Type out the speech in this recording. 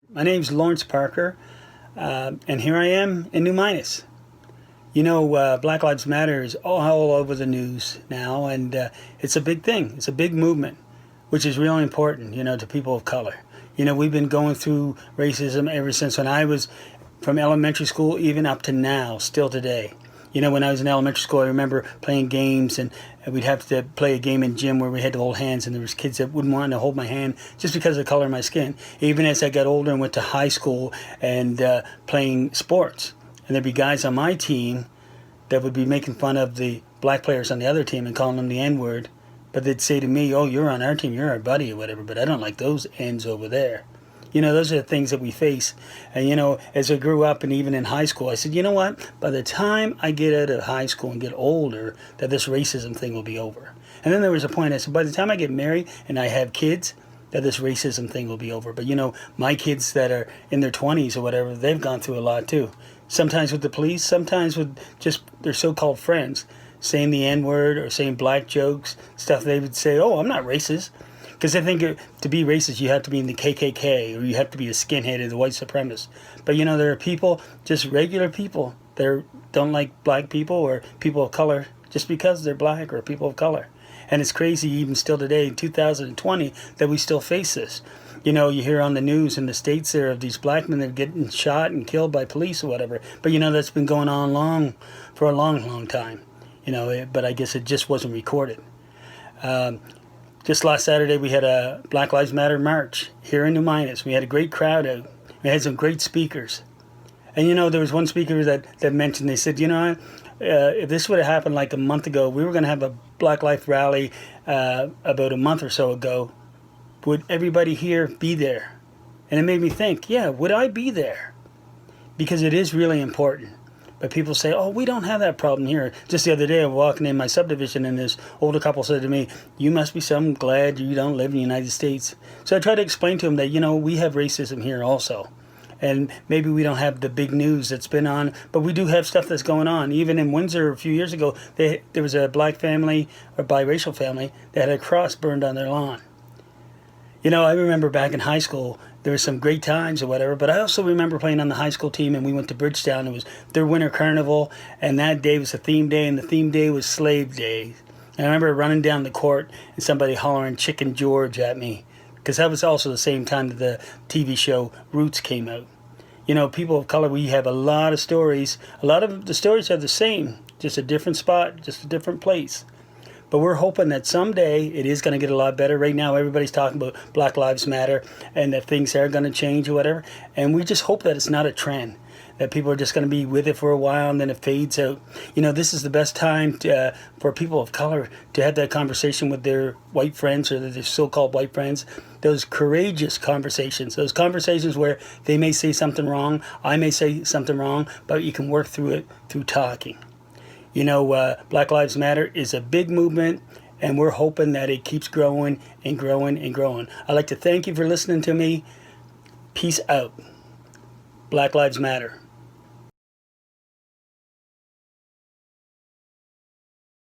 My name's Lawrence Parker, and here I am in New Minas. Black Lives Matter is all over the news now, and it's a big thing. It's a big movement, which is really important, to people of color. We've been going through racism ever since when I was from elementary school, even up to now, still today. When I was in elementary school, I remember playing games, and we'd have to play a game in gym where we had to hold hands, and there was kids that wouldn't want to hold my hand just because of the color of my skin. Even as I got older and went to high school and playing sports, and there'd be guys on my team that would be making fun of the black players on the other team and calling them the N-word, but they'd say to me, "Oh, you're on our team, you're our buddy," or whatever, but I don't like those N's over there. Those are the things that we face. And, as I grew up and even in high school, I said, you know what? By the time I get out of high school and get older, that this racism thing will be over. And then there was a point, I said, by the time I get married and I have kids, that this racism thing will be over. But, my kids that are in their 20s or whatever, they've gone through a lot too. Sometimes with the police, sometimes with just their so-called friends, saying the N-word or saying black jokes, stuff they would say, oh, I'm not racist. Because I think to be racist, you have to be in the KKK or you have to be a skinhead or the white supremacist. But, there are people, just regular people, that don't like black people or people of color just because they're black or people of color. And it's crazy even still today in 2020 that we still face this. You hear on the news in the States there of these black men that are getting shot and killed by police or whatever. But, that's been going on for a long, long time. But I guess it just wasn't recorded. Just last Saturday, we had a Black Lives Matter march here in New Minas. We had a great crowd out. We had some great speakers. And, there was one speaker that mentioned, they said, if this would have happened like a month ago, we were going to have a Black Life rally about a month or so ago. Would everybody here be there? And it made me think, yeah, would I be there? Because it is really important. But people say, oh, we don't have that problem here. Just the other day, I was walking in my subdivision, and this older couple said to me, you must be some glad you don't live in the United States. So I tried to explain to them that, we have racism here also. And maybe we don't have the big news that's been on, but we do have stuff that's going on. Even in Windsor a few years ago, there was a black family or biracial family that had a cross burned on their lawn. I remember back in high school, there were some great times or whatever, but I also remember playing on the high school team, and we went to Bridgetown. It was their winter carnival, and that day was a theme day, and the theme day was Slave Day. And I remember running down the court and somebody hollering Chicken George at me, because that was also the same time that the TV show Roots came out. People of color, we have a lot of stories. A lot of the stories are the same, just a different spot, just a different place. But we're hoping that someday it is going to get a lot better. Right now, everybody's talking about Black Lives Matter and that things are going to change or whatever. And we just hope that it's not a trend, that people are just going to be with it for a while and then it fades out. This is the best time for people of color to have that conversation with their white friends or their so-called white friends. Those courageous conversations, those conversations where they may say something wrong, I may say something wrong, but you can work through it through talking. Black Lives Matter is a big movement, and we're hoping that it keeps growing and growing and growing. I'd like to thank you for listening to me. Peace out. Black Lives Matter.